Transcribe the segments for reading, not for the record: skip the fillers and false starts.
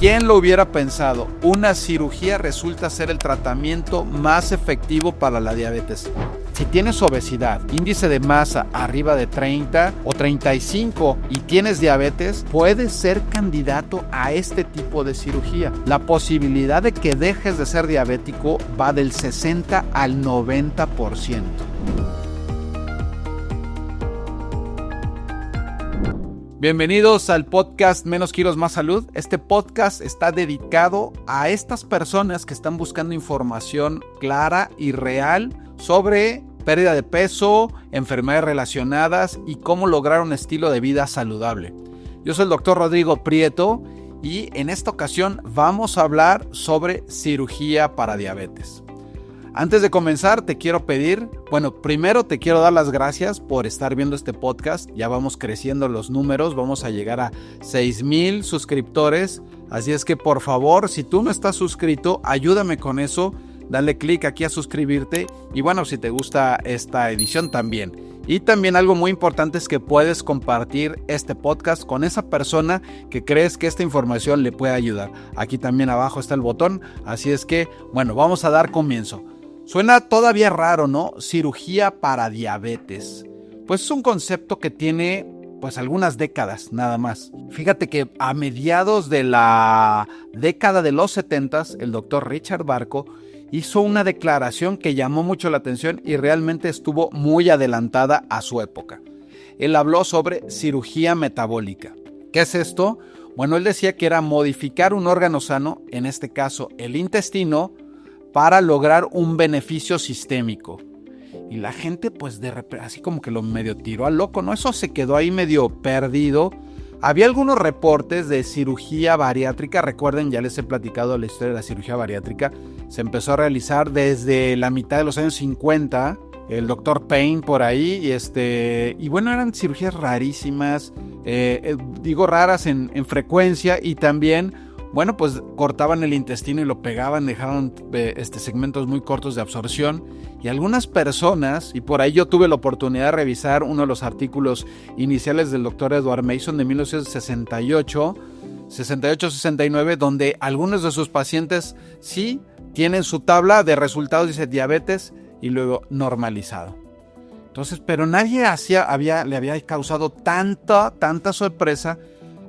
¿Quién lo hubiera pensado? Una cirugía resulta ser el tratamiento más efectivo para la diabetes. Si tienes obesidad, índice de masa arriba de 30 o 35 y tienes diabetes, puedes ser candidato a este tipo de cirugía. La posibilidad de que dejes de ser diabético va del 60 al 90%. Bienvenidos al podcast Menos Kilos Más Salud. Este podcast está dedicado a estas personas que están buscando información clara y real sobre pérdida de peso, enfermedades relacionadas y cómo lograr un estilo de vida saludable. Yo soy el Dr. Rodrigo Prieto y en esta ocasión vamos a hablar sobre cirugía para diabetes. Antes de comenzar te quiero pedir, primero te quiero dar las gracias por estar viendo este podcast. Ya vamos creciendo los números, vamos a llegar a 6,000 suscriptores. Así es que por favor, si tú no estás suscrito, ayúdame con eso. Dale clic aquí a suscribirte y si te gusta esta edición también. Y también algo muy importante es que puedes compartir este podcast con esa persona que crees que esta información le puede ayudar. Aquí también abajo está el botón, así es que vamos a dar comienzo. Suena todavía raro, ¿no? Cirugía para diabetes. Pues es un concepto que tiene algunas décadas nada más. Fíjate que a mediados de la década de los 70s, el doctor Richard Barco hizo una declaración que llamó mucho la atención y realmente estuvo muy adelantada a su época. Él habló sobre cirugía metabólica. ¿Qué es esto? Él decía que era modificar un órgano sano, en este caso el intestino, para lograr un beneficio sistémico. Y la gente de repente así como que lo medio tiró al loco, ¿no? Eso se quedó ahí medio perdido. Había algunos reportes de cirugía bariátrica. Recuerden, ya les he platicado la historia de la cirugía bariátrica. Se empezó a realizar desde la mitad de los años 50. El doctor Payne por ahí. Eran cirugías rarísimas. Raras en frecuencia y también cortaban el intestino y lo pegaban, dejaban segmentos muy cortos de absorción. Y algunas personas, y por ahí yo tuve la oportunidad de revisar uno de los artículos iniciales del doctor Edward Mason de 1968-69, donde algunos de sus pacientes sí tienen su tabla de resultados, dice diabetes y luego normalizado. Entonces, pero nadie le había causado tanta sorpresa.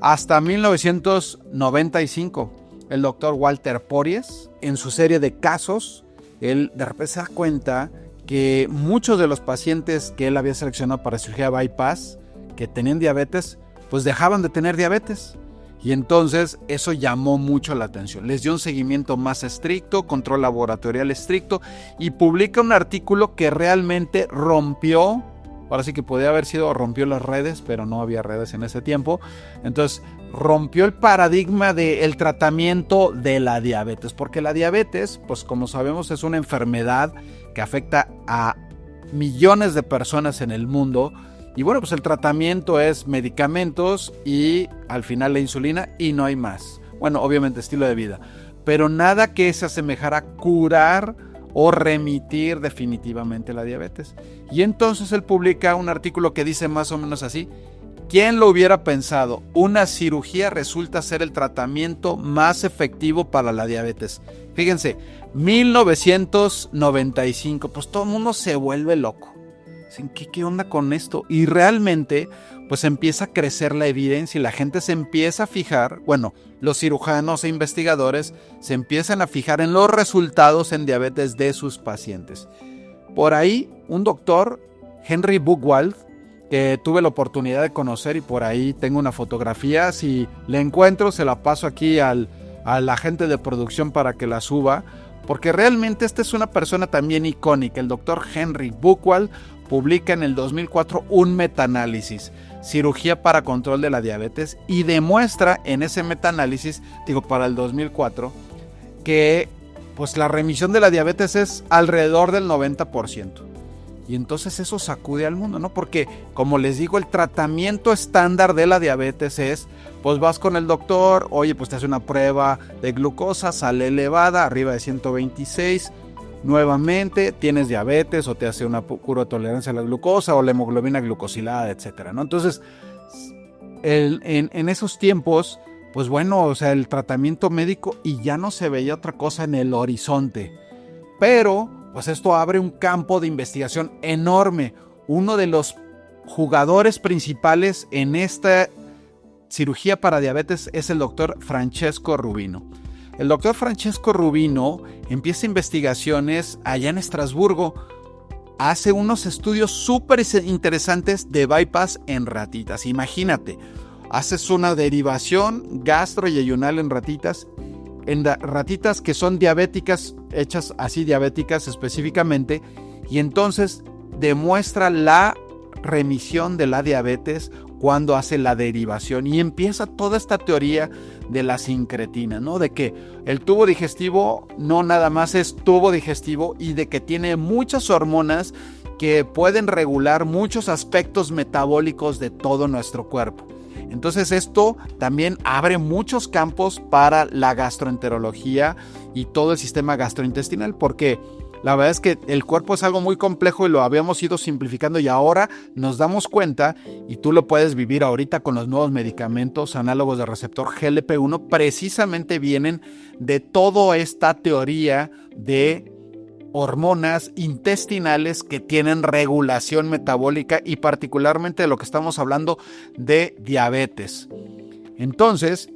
Hasta 1995, el doctor Walter Porries, en su serie de casos, él de repente se da cuenta que muchos de los pacientes que él había seleccionado para cirugía bypass, que tenían diabetes, dejaban de tener diabetes. Y entonces eso llamó mucho la atención. Les dio un seguimiento más estricto, control laboratorial estricto, y publica un artículo que realmente rompió. Ahora sí que rompió las redes, pero no había redes en ese tiempo. Entonces, rompió el paradigma del tratamiento de la diabetes. Porque la diabetes, como sabemos, es una enfermedad que afecta a millones de personas en el mundo. Y el tratamiento es medicamentos y al final la insulina y no hay más. Obviamente estilo de vida. Pero nada que se asemejara a curar o remitir definitivamente la diabetes. Y entonces él publica un artículo que dice más o menos así: ¿quién lo hubiera pensado? Una cirugía resulta ser el tratamiento más efectivo para la diabetes. Fíjense, 1995, todo el mundo se vuelve loco. ¿Qué onda con esto? Y realmente empieza a crecer la evidencia y la gente se empieza a fijar, los cirujanos e investigadores se empiezan a fijar en los resultados en diabetes de sus pacientes. Por ahí, un doctor, Henry Buchwald, que tuve la oportunidad de conocer y por ahí tengo una fotografía, si la encuentro se la paso aquí al agente de producción para que la suba, porque realmente esta es una persona también icónica. El doctor Henry Buchwald publica en el 2004 un metaanálisis, cirugía para control de la diabetes, y demuestra en ese metaanálisis, para el 2004, que la remisión de la diabetes es alrededor del 90%. Y entonces eso sacude al mundo, ¿no? Porque, como les digo, el tratamiento estándar de la diabetes es, vas con el doctor, te hace una prueba de glucosa, sale elevada, arriba de 126, nuevamente tienes diabetes o te hace una cura de tolerancia a la glucosa o la hemoglobina glucosilada, etcétera, ¿no? Entonces, en esos tiempos, pues bueno, o sea, el tratamiento médico y ya no se veía otra cosa en el horizonte. Pero, pues esto abre un campo de investigación enorme. Uno de los jugadores principales en esta cirugía para diabetes es el doctor Francesco Rubino. El doctor Francesco Rubino empieza investigaciones allá en Estrasburgo. Hace unos estudios súper interesantes de bypass en ratitas. Imagínate, haces una derivación gastroyeyunal en ratitas que son diabéticas, hechas así diabéticas específicamente, y entonces demuestra la remisión de la diabetes cuando hace la derivación y empieza toda esta teoría de la sincretina, ¿no? De que el tubo digestivo no nada más es tubo digestivo y de que tiene muchas hormonas que pueden regular muchos aspectos metabólicos de todo nuestro cuerpo. Entonces esto también abre muchos campos para la gastroenterología y todo el sistema gastrointestinal, porque la verdad es que el cuerpo es algo muy complejo y lo habíamos ido simplificando y ahora nos damos cuenta, y tú lo puedes vivir ahorita con los nuevos medicamentos análogos de receptor GLP-1, precisamente vienen de toda esta teoría de hormonas intestinales que tienen regulación metabólica y particularmente de lo que estamos hablando de diabetes. Entonces,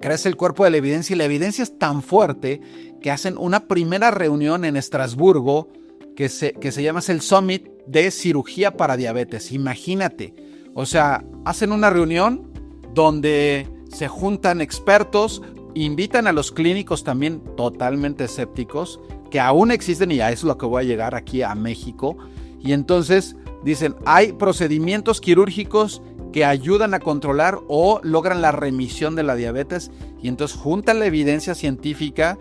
crece el cuerpo de la evidencia y la evidencia es tan fuerte que hacen una primera reunión en Estrasburgo que se llama el Summit de Cirugía para Diabetes. Imagínate, o sea, hacen una reunión donde se juntan expertos, invitan a los clínicos también totalmente escépticos, que aún existen y a eso es lo que voy a llegar aquí a México, y entonces dicen, hay procedimientos quirúrgicos que ayudan a controlar o logran la remisión de la diabetes, y entonces juntan la evidencia científica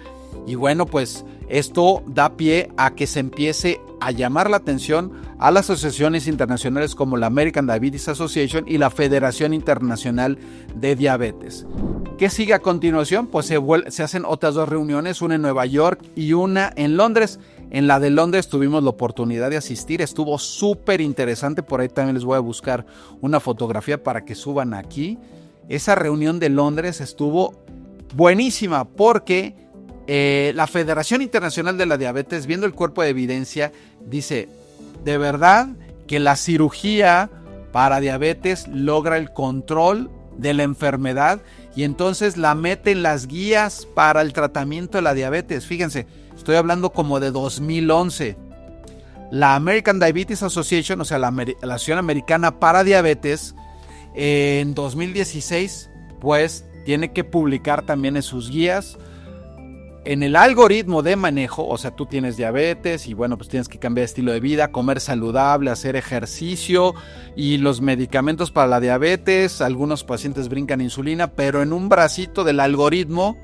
y bueno, pues esto da pie a que se empiece a llamar la atención a las asociaciones internacionales como la American Diabetes Association y la Federación Internacional de Diabetes. ¿Qué sigue a continuación? Pues se hacen otras dos reuniones, una en Nueva York y una en Londres. En la de Londres tuvimos la oportunidad de asistir, estuvo súper interesante, por ahí también les voy a buscar una fotografía para que suban aquí. Esa reunión de Londres estuvo buenísima porque la Federación Internacional de la Diabetes, viendo el cuerpo de evidencia, dice, de verdad que la cirugía para diabetes logra el control de la enfermedad y entonces la mete en las guías para el tratamiento de la diabetes. Fíjense, estoy hablando como de 2011. La American Diabetes Association, o sea, la Asociación Americana para Diabetes, en 2016, pues tiene que publicar también en sus guías, en el algoritmo de manejo, o sea, tú tienes diabetes y bueno, pues tienes que cambiar de estilo de vida, comer saludable, hacer ejercicio y los medicamentos para la diabetes. Algunos pacientes brincan insulina, pero en un bracito del algoritmo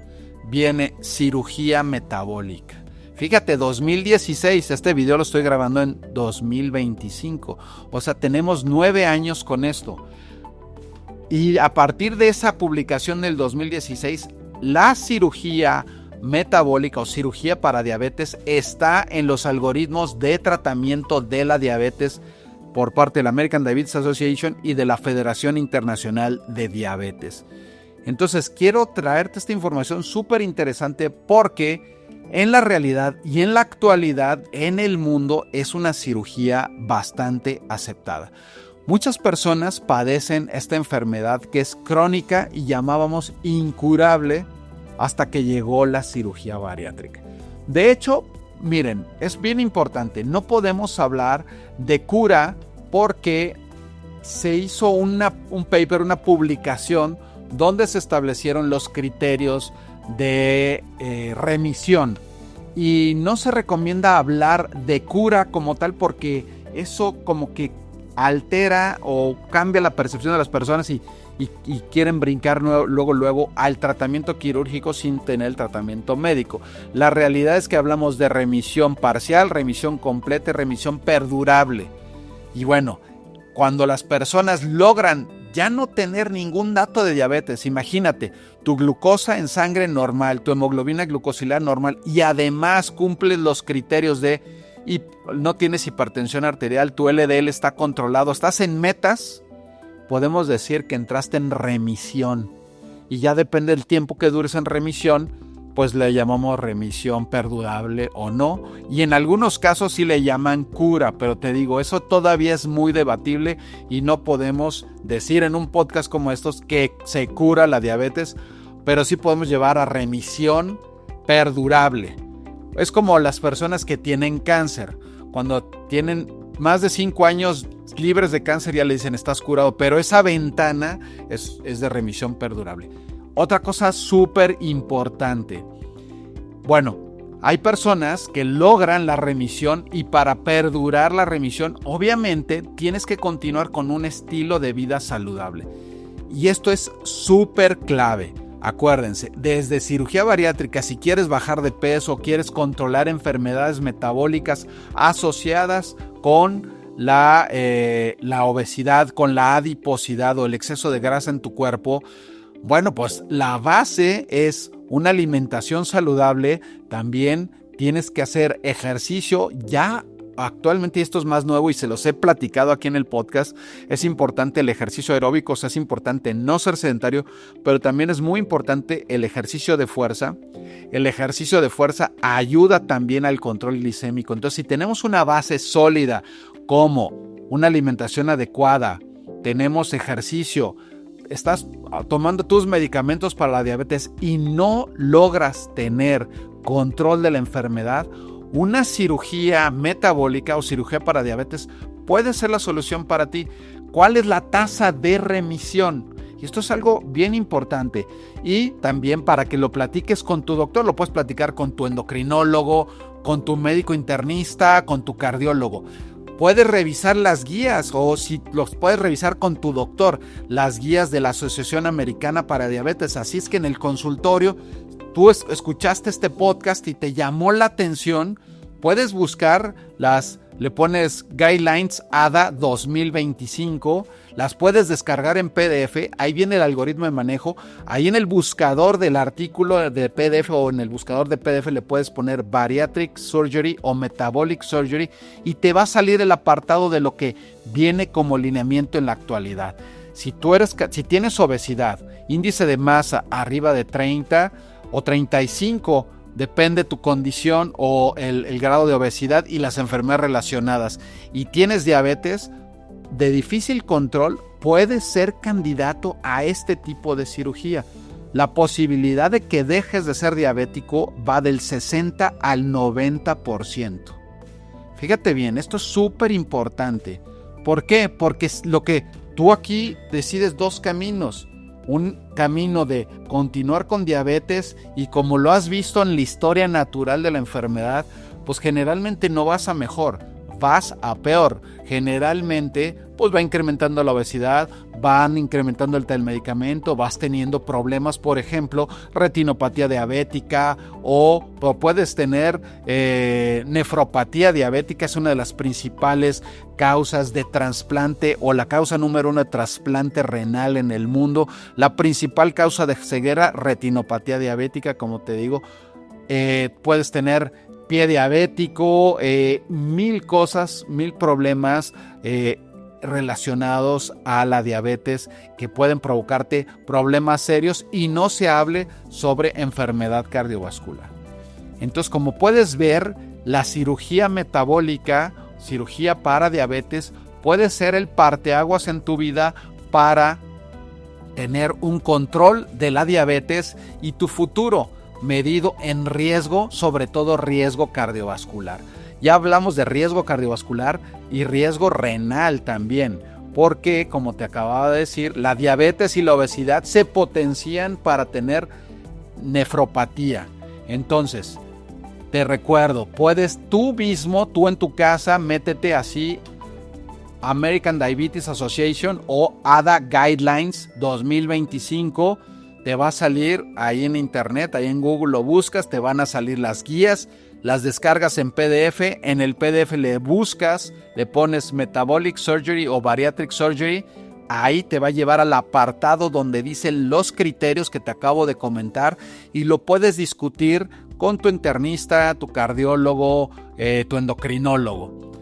viene cirugía metabólica. Fíjate, 2016, este video lo estoy grabando en 2025, o sea, tenemos 9 años con esto. Y a partir de esa publicación del 2016, la cirugía metabólica o cirugía para diabetes está en los algoritmos de tratamiento de la diabetes por parte de la American Diabetes Association y de la Federación Internacional de Diabetes. Entonces quiero traerte esta información súper interesante porque en la realidad y en la actualidad en el mundo es una cirugía bastante aceptada. Muchas personas padecen esta enfermedad que es crónica y llamábamos incurable hasta que llegó la cirugía bariátrica. De hecho, miren, es bien importante, no podemos hablar de cura porque se hizo un paper, una publicación donde se establecieron los criterios de remisión y no se recomienda hablar de cura como tal porque eso como que altera o cambia la percepción de las personas y quieren brincar luego al tratamiento quirúrgico sin tener el tratamiento médico. La realidad es que hablamos de remisión parcial, remisión completa y remisión perdurable. Y bueno, cuando las personas logran ya no tener ningún dato de diabetes, imagínate, tu glucosa en sangre normal, tu hemoglobina glucosilar normal y además cumples los criterios y no tienes hipertensión arterial, tu LDL está controlado, estás en metas, podemos decir que entraste en remisión. y ya depende del tiempo que dures en remisión, pues le llamamos remisión perdurable o no, y en algunos casos sí le llaman cura, pero te digo, eso todavía es muy debatible y no podemos decir en un podcast como estos que se cura la diabetes, pero sí podemos llevar a remisión perdurable. Es como las personas que tienen cáncer, cuando tienen más de 5 años libres de cáncer ya le dicen estás curado, pero esa ventana es de remisión perdurable. Otra cosa súper importante. Bueno, hay personas que logran la remisión y para perdurar la remisión, obviamente tienes que continuar con un estilo de vida saludable. Y esto es súper clave. Acuérdense, desde cirugía bariátrica, si quieres bajar de peso o quieres controlar enfermedades metabólicas asociadas con la obesidad, con la adiposidad o el exceso de grasa en tu cuerpo, bueno, pues la base es una alimentación saludable. También tienes que hacer ejercicio. Ya actualmente, esto es más nuevo y se los he platicado aquí en el podcast, es importante el ejercicio aeróbico, o sea, es importante no ser sedentario, pero también es muy importante el ejercicio de fuerza. El ejercicio de fuerza ayuda también al control glicémico. Entonces, si tenemos una base sólida como una alimentación adecuada, tenemos ejercicio, estás tomando tus medicamentos para la diabetes y no logras tener control de la enfermedad, una cirugía metabólica o cirugía para diabetes puede ser la solución para ti. ¿Cuál es la tasa de remisión? Y esto es algo bien importante. Y también para que lo platiques con tu doctor, lo puedes platicar con tu endocrinólogo, con tu médico internista, con tu cardiólogo. Puedes revisar las guías o si los puedes revisar con tu doctor, las guías de la Asociación Americana para Diabetes. Así es que en el consultorio tú escuchaste este podcast y te llamó la atención, puedes buscar le pones Guidelines ADA 2025, las puedes descargar en PDF, ahí viene el algoritmo de manejo, ahí en el buscador del artículo de PDF o en el buscador de PDF le puedes poner Bariatric Surgery o Metabolic Surgery y te va a salir el apartado de lo que viene como lineamiento en la actualidad. Si tienes obesidad, índice de masa arriba de 30 o 35, depende tu condición o el grado de obesidad y las enfermedades relacionadas, y tienes diabetes de difícil control, puedes ser candidato a este tipo de cirugía. La posibilidad de que dejes de ser diabético va del 60 al 90%. Fíjate bien, esto es súper importante. ¿Por qué? Porque lo que tú aquí decides dos caminos. Un camino de continuar con diabetes y como lo has visto en la historia natural de la enfermedad, pues generalmente no vas a mejor, vas a peor. Generalmente pues va incrementando la obesidad, van incrementando el medicamento, vas teniendo problemas, por ejemplo, retinopatía diabética o puedes tener nefropatía diabética, es una de las principales causas de trasplante o la causa número 1 de trasplante renal en el mundo. La principal causa de ceguera, retinopatía diabética, como te digo, puedes tener pie diabético, mil cosas, mil problemas relacionados a la diabetes que pueden provocarte problemas serios y no se hable sobre enfermedad cardiovascular. Entonces, como puedes ver, la cirugía metabólica, cirugía para diabetes, puede ser el parteaguas en tu vida para tener un control de la diabetes y tu futuro medido en riesgo, sobre todo riesgo cardiovascular. Ya hablamos de riesgo cardiovascular y riesgo renal también, porque como te acababa de decir, la diabetes y la obesidad se potencian para tener nefropatía. Entonces, te recuerdo, puedes tú mismo, tú en tu casa, métete así American Diabetes Association o ADA Guidelines 2025. Te va a salir ahí en internet, ahí en Google lo buscas, te van a salir las guías, las descargas en PDF, en el PDF le buscas, le pones Metabolic Surgery o Bariatric Surgery, ahí te va a llevar al apartado donde dicen los criterios que te acabo de comentar y lo puedes discutir con tu internista, tu cardiólogo, tu endocrinólogo.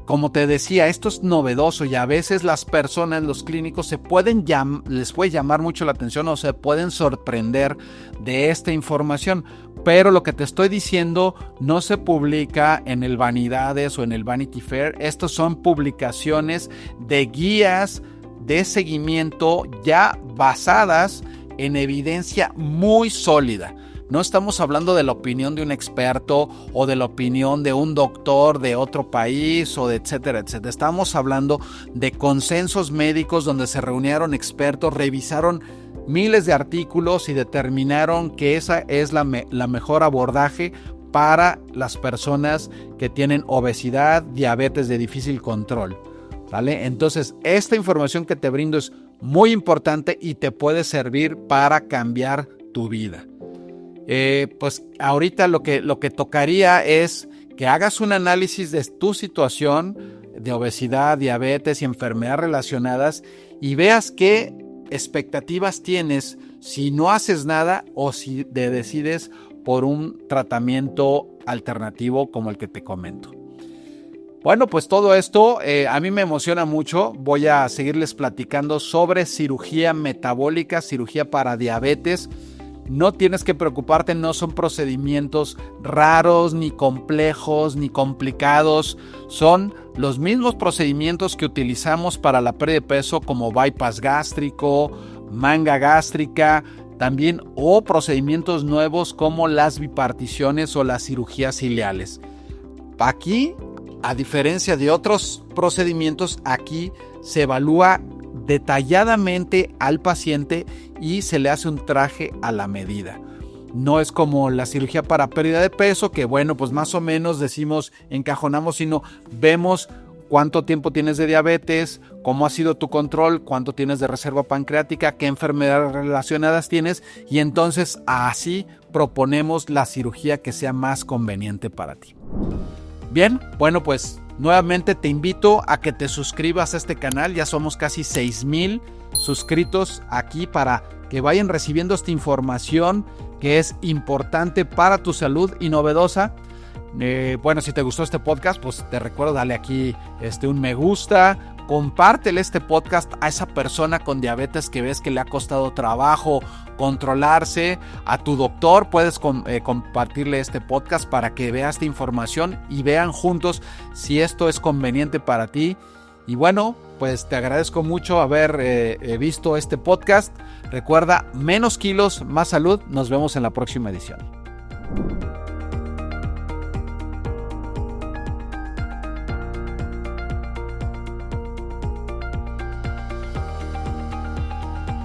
como te decía, esto es novedoso y a veces las personas, los clínicos, les puede llamar mucho la atención o se pueden sorprender de esta información. Pero lo que te estoy diciendo no se publica en el Vanidades o en el Vanity Fair. Estas son publicaciones de guías de seguimiento ya basadas en evidencia muy sólida. No estamos hablando de la opinión de un experto o de la opinión de un doctor de otro país o de etcétera, etcétera. Estamos hablando de consensos médicos donde se reunieron expertos, revisaron miles de artículos y determinaron que esa es la mejor abordaje para las personas que tienen obesidad, diabetes de difícil control, ¿vale? Entonces, esta información que te brindo es muy importante y te puede servir para cambiar tu vida. Pues ahorita lo que tocaría es que hagas un análisis de tu situación de obesidad, diabetes y enfermedades relacionadas y veas qué expectativas tienes si no haces nada o si te decides por un tratamiento alternativo como el que te comento. Bueno, pues todo esto a mí me emociona mucho. Voy a seguirles platicando sobre cirugía metabólica, cirugía para diabetes. No tienes que preocuparte, no son procedimientos raros, ni complejos, ni complicados. Son los mismos procedimientos que utilizamos para la pérdida de peso como bypass gástrico, manga gástrica, también o procedimientos nuevos como las biparticiones o las cirugías ileales. Aquí, a diferencia de otros procedimientos, aquí se evalúa detalladamente al paciente y se le hace un traje a la medida. No es como la cirugía para pérdida de peso, que bueno, pues más o menos decimos, encajonamos, sino vemos cuánto tiempo tienes de diabetes, cómo ha sido tu control, cuánto tienes de reserva pancreática, qué enfermedades relacionadas tienes, y entonces así proponemos la cirugía que sea más conveniente para ti. Bien, bueno, pues nuevamente te invito a que te suscribas a este canal. Ya somos casi 6,000 suscritos aquí para que vayan recibiendo esta información que es importante para tu salud y novedosa. Bueno, si te gustó este podcast, pues te recuerdo, dale aquí un me gusta, compártele este podcast a esa persona con diabetes que ves que le ha costado trabajo controlarse. A tu doctor puedes compartirle este podcast para que vea esta información y vean juntos si esto es conveniente para ti. Y bueno, pues te agradezco mucho haber visto este podcast. Recuerda, menos kilos, más salud. Nos vemos en la próxima edición.